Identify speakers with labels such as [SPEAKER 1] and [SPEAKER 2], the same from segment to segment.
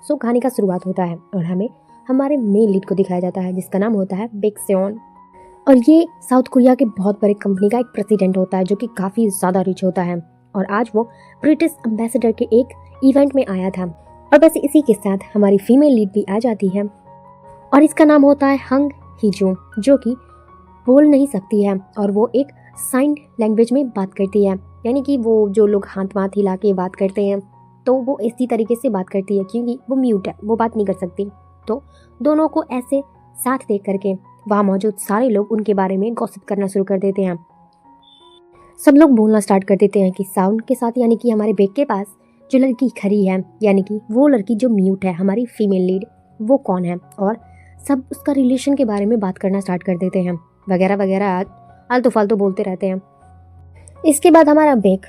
[SPEAKER 1] सो कहानी का शुरुआत होता है और हमें हमारे मेन लीड को दिखाया जाता है जिसका नाम होता है बेक सेओन। और ये साउथ कोरिया के बहुत बड़े कंपनी का एक प्रेसिडेंट होता है जो कि काफ़ी ज़्यादा रिच होता है। और आज वो ब्रिटिश एम्बेसडर के एक इवेंट में आया था। और बस इसी के साथ हमारी फीमेल लीड भी आ जाती है और इसका नाम होता है हंग हीजो, जो कि बोल नहीं सकती है और वो एक साइन लैंग्वेज में बात करती है। यानी कि वो जो लोग हाथ वाथ हिला के बात करते हैं तो वो इसी तरीके से बात करती है क्योंकि वो म्यूट है, वो बात नहीं कर सकती। तो दोनों को ऐसे साथ देख करके वहाँ मौजूद सारे लोग उनके बारे में गॉसिप करना शुरू कर देते हैं। सब लोग बोलना स्टार्ट कर देते हैं कि साउंड के साथ यानी कि हमारे बेक के पास जो लड़की खड़ी है, यानी कि वो लड़की जो म्यूट है, हमारी फीमेल लीड, वो कौन है। और सब उसका रिलेशन के बारे में बात करना स्टार्ट कर देते हैं, वगैरह वगैरह आलतू फालतू बोलते रहते हैं। इसके बाद हमारा बेक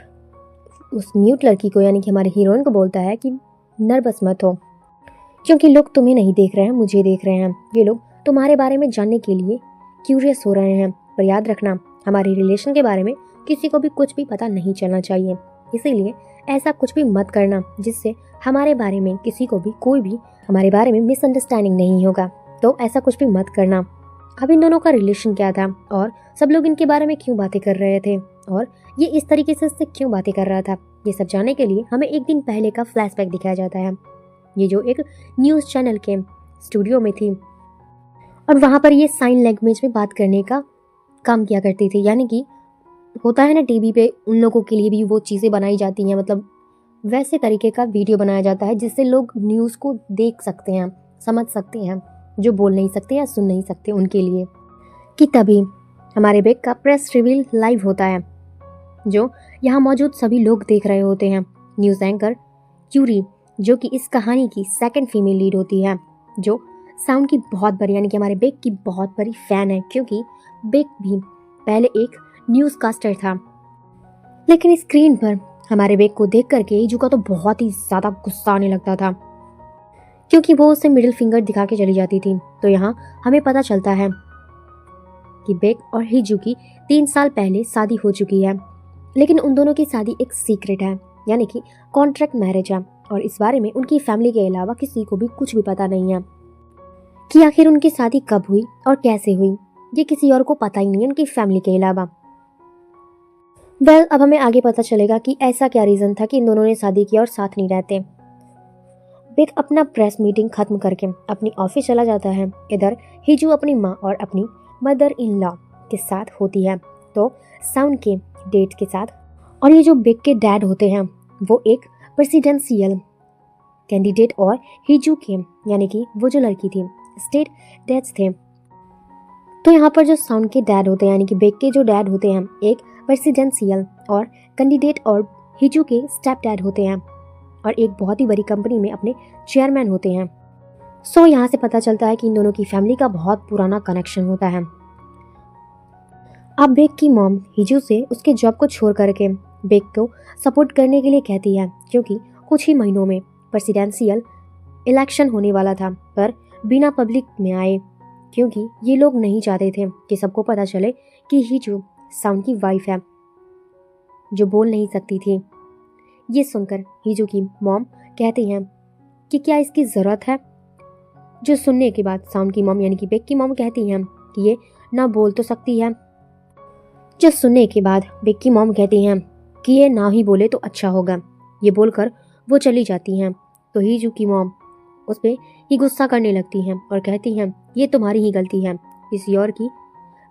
[SPEAKER 1] उस म्यूट लड़की को यानी कि हमारे हीरोइन को बोलता है कि नर्वस मत हो क्योंकि लोग तुम्हें नहीं देख रहे हैं, मुझे देख रहे हैं। ये लोग तुम्हारे बारे में जानने के लिए क्यूरियस हो रहे हैं, पर याद रखना हमारे रिलेशन के बारे में किसी को भी कुछ भी पता नहीं चलना चाहिए। इसीलिए ऐसा कुछ भी मत करना जिससे हमारे बारे में किसी को भी कोई भी हमारे बारे में मिसअंडरस्टैंडिंग नहीं होगा। तो ऐसा कुछ भी मत करना। अब इन दोनों का रिलेशन क्या था और सब लोग इनके बारे में क्यों बातें कर रहे थे और ये इस तरीके से इससे क्यों बातें कर रहा था, ये सब जानने के लिए हमें एक दिन पहले का फ्लैशबैक दिखाया जाता है। ये जो एक न्यूज़ चैनल के स्टूडियो में थी और वहाँ पर ये साइन लैंग्वेज में बात करने का काम किया करती थी। यानी कि होता है ना टीवी पे उन लोगों के लिए भी वो चीज़ें बनाई जाती हैं, मतलब वैसे तरीके का वीडियो बनाया जाता है जिससे लोग न्यूज़ को देख सकते हैं, समझ सकते हैं, जो बोल नहीं सकते या सुन नहीं सकते उनके लिए। कि तभी हमारे बेक का प्रेस रिवील लाइव होता है जो यहाँ मौजूद सभी लोग देख रहे होते हैं। न्यूज़ एंकर क्यूरी, जो कि इस कहानी की सेकंड फीमेल लीड होती है, जो साउंड की बहुत बड़ी यानी कि हमारे बेक की बहुत बड़ी फ़ैन है क्योंकि बेक भी पहले एक न्यूज़ कास्टर था। लेकिन स्क्रीन पर हमारे बेक को देख करके हीजू का तो बहुत ही ज़्यादा गुस्सा आने लगता था क्योंकि वो उसे मिडिल फिंगर दिखा के चली जाती थी। तो यहाँ हमें पता चलता है कि बेक और हीजू की 3 साल पहले शादी हो चुकी है, लेकिन उन दोनों की शादी एक सीक्रेट है, यानी कि कॉन्ट्रैक्ट मैरिज है। और इस बारे में उनकी फैमिली के अलावा किसी को भी कुछ भी पता नहीं है कि आखिर उनकी शादी कब हुई और कैसे हुई। ये किसी और को पता ही नहीं है उनकी फैमिली के अलावा। अब हमें आगे पता चलेगा कि ऐसा क्या रीज़न था कि इन दोनों ने शादी की और साथ नहीं रहते। बेक अपना प्रेस मीटिंग खत्म करके अपनी ऑफिस चला जाता है। इधर हीजू अपनी माँ और अपनी मदर इन लॉ के साथ होती है, तो साउंड के डेट के साथ। और ये जो बेक के डैड होते हैं वो एक प्रेसिडेंशियल कैंडिडेट और हीजू के यानी कि वो जो लड़की थी स्टेट डेट्स थे। तो यहाँ पर जो साउंड के डैड होते हैं यानी कि बेक के जो डैड होते हैं एक प्रेसिडेंशियल और कैंडिडेट और हीजू के स्टेप डैड होते हैं और एक बहुत ही बड़ी कंपनी में अपने चेयरमैन होते हैं। सो यहाँ से पता चलता है कि इन दोनों की फैमिली का बहुत पुराना कनेक्शन होता है। अब बेक की मॉम हीजू से उसके जॉब को छोड़ करके बेक को सपोर्ट करने के लिए कहती है क्योंकि कुछ ही महीनों में प्रेसिडेंशियल इलेक्शन होने वाला था, पर बिना पब्लिक में आए क्योंकि ये लोग नहीं चाहते थे कि सबको पता चले कि हीजू साउंड की वाइफ है जो बोल नहीं सकती थी। ये सुनकर हीजू की मॉम कहती हैं कि क्या इसकी ज़रूरत है, जो सुनने के बाद साउंड की मॉम यानी कि बेक की मॉम कहती हैं कि ये ना बोल तो सकती है। जो सुनने के बाद बेक की मॉम कहती हैं कि ये ना ही बोले तो अच्छा होगा। ये बोलकर वो चली जाती हैं। तो हीजू की मॉम उस पर ही गुस्सा करने लगती हैं और कहती हैं ये तुम्हारी ही गलती है, किसी और की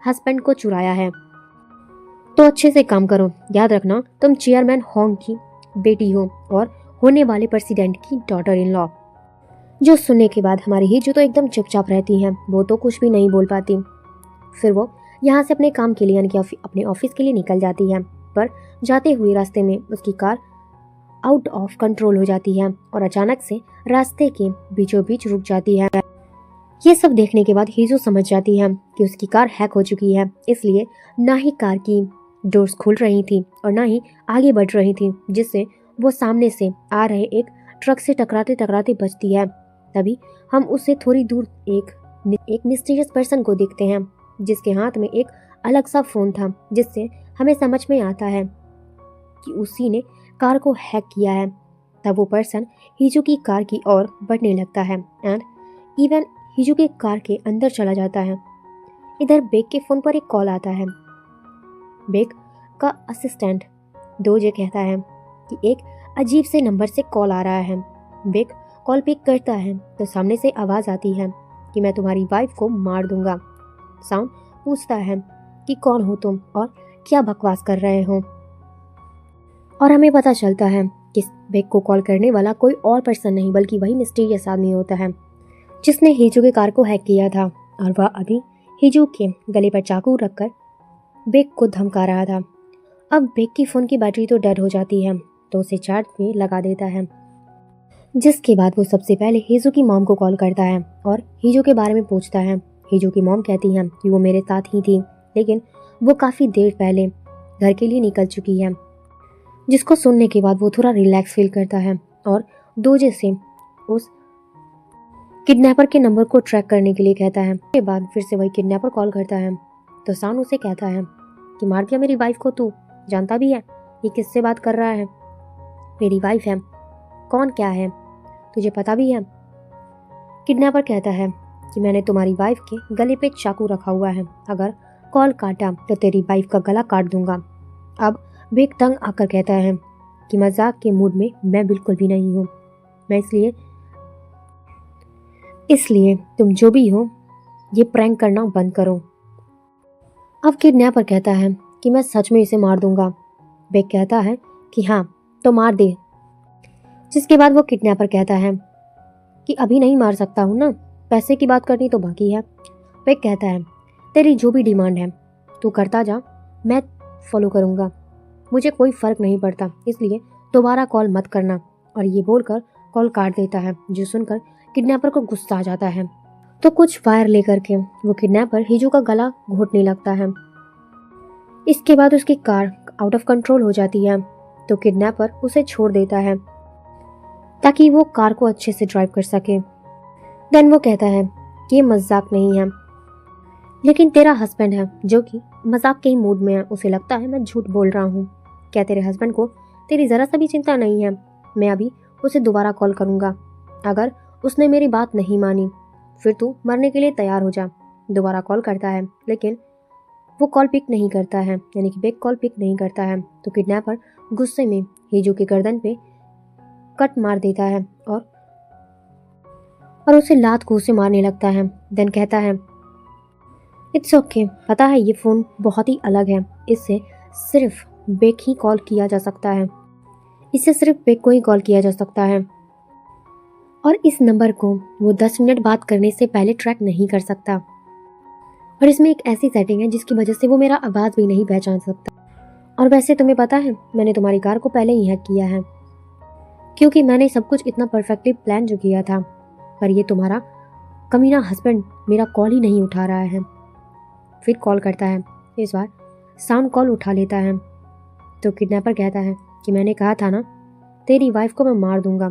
[SPEAKER 1] हस्बैंड को चुराया है, तो अच्छे से काम करो। याद रखना तुम चेयरमैन होंग की बेटी हो और होने वाले प्रेसिडेंट की डॉटर इन लॉ। जो सुनने के बाद हमारी हीजू तो एकदम चुपचाप रहती हैं, वो तो कुछ भी नहीं बोल पाती। फिर वो यहाँ से अपने काम के लिए यानी कि अपने ऑफिस के लिए निकल जाती है, पर जाते हुए रास्ते में उसकी कार आउट ऑफ कंट्रोल हो जाती है और अचानक से रास्ते के बीचों बीच रुक जाती है। ये सब देखने के बाद हीजू समझ जाती है कि उसकी कार हैक हो चुकी है, इसलिए ना ही कार की डोर्स खुल रही थी और ना ही आगे बढ़ रही थी, जिससे वो सामने से आ रहे एक ट्रक से टकराते टकराते बचती है। तभी हम उससे थोड़ी दूर एक मिस्टीरियस पर्सन को देखते हैं जिसके हाथ में एक अलग सा फ़ोन था, जिससे हमें समझ में आता है कि उसी ने कार को हैक किया है। तब वो पर्सन हीजू की कार की ओर बढ़ने लगता है एंड इवन हीजू के कार के अंदर चला जाता है। इधर बेक के फोन पर एक कॉल आता है। बेक का असिस्टेंट दोजे कहता है कि एक अजीब से नंबर से कॉल आ रहा है। बेक कॉल पिक करता है तो सामने से आवाज़ आती है कि मैं तुम्हारी वाइफ को मार दूंगा। साउंड पूछता है कि कौन हो तुम और क्या बकवास कर रहे हो, और हमें पता चलता है कि बेक को कॉल करने वाला कोई और पर्सन नहीं बल्कि वही मिस्टीरियस आदमी होता है जिसने हीजू के कार को हैक किया था, और वह अभी हीजू के गले पर चाकू रखकर बेक को धमका रहा था। अब बेक की फ़ोन की बैटरी तो डेड हो जाती है तो उसे चार्ज में लगा देता है, जिसके बाद वो सबसे पहले हीजू की मॉम को कॉल करता है और हीजू के बारे में पूछता है। हीजू की मॉम कहती है कि वो मेरे साथ ही थी लेकिन वो काफ़ी देर पहले घर के लिए निकल चुकी है, जिसको सुनने के बाद वो थोड़ा रिलैक्स फील करता है और दोजे से उस किडनैपर के नंबर को ट्रैक करने के लिए कहता है। उसके बाद फिर से वही किडनैपर कॉल करता है तो सान उसे कहता है कि मार दिया मेरी वाइफ को, तू जानता भी है ये किससे बात कर रहा है, मेरी वाइफ है, कौन क्या है तुझे पता भी है। किडनैपर कहता है कि मैंने तुम्हारी वाइफ के गले पे चाकू रखा हुआ है, अगर कॉल काटा तो तेरी वाइफ का गला काट दूंगा। अब बेक तंग आकर कहता है कि मजाक के मूड में मैं बिल्कुल भी नहीं हूँ, मैं इसलिए तुम जो भी हो ये प्रैंक करना बंद करो। अब किडनैपर कहता है कि मैं सच में इसे मार दूंगा। बेक कहता है कि हाँ तो मार दे, जिसके बाद वो किडनैपर कहता है कि अभी नहीं मार सकता हूँ ना, पैसे की बात करनी तो बाकी है। बेक कहता है तेरी जो भी डिमांड है तू करता जा, मैं फॉलो करूँगा, मुझे कोई फ़र्क नहीं पड़ता, इसलिए दोबारा कॉल मत करना। और ये बोलकर कॉल काट देता है, जो सुनकर किडनैपर को गुस्सा आ जाता है तो कुछ फायर लेकर के वो किडनैपर हीजू का गला घोटने लगता है। इसके बाद उसकी कार आउट ऑफ कंट्रोल हो जाती है तो किडनैपर उसे छोड़ देता है ताकि वो कार को अच्छे से ड्राइव कर सके। देन वो कहता है कि ये मजाक नहीं है, लेकिन तेरा हस्बैंड है जो कि मजाक के ही मूड में है, उसे लगता है मैं झूठ बोल रहा हूँ। क्या तेरे हस्बैंड को तेरी ज़रा सा भी चिंता नहीं है? मैं अभी उसे दोबारा कॉल करूँगा, अगर उसने मेरी बात नहीं मानी फिर तू मरने के लिए तैयार हो जा। दोबारा कॉल करता है लेकिन वो कॉल पिक नहीं करता है, यानी कि बेक कॉल पिक नहीं करता है तो किडनैपर गुस्से में हीजू के गर्दन पे कट मार देता है और उसे लात घूंस से मारने लगता है। देन कहता है इट्स ओके, पता है ये फ़ोन बहुत ही अलग है, इससे सिर्फ बेक ही कॉल किया जा सकता है, इससे सिर्फ बेक को ही कॉल किया जा सकता है और इस नंबर को वो 10 मिनट बात करने से पहले ट्रैक नहीं कर सकता, और इसमें एक ऐसी सेटिंग है जिसकी वजह से वो मेरा आवाज़ भी नहीं पहचान सकता। और वैसे तुम्हें पता है मैंने तुम्हारी कार को पहले ही हैक किया है, क्योंकि मैंने सब कुछ इतना परफेक्टली प्लान जो किया था, पर ये तुम्हारा कमीना हस्बैंड मेरा कॉल ही नहीं उठा रहा है। फिर कॉल करता है, इस बार साउंड कॉल उठा लेता है तो किडनैपर कहता है कि मैंने कहा था ना तेरी वाइफ को मैं मार दूंगा,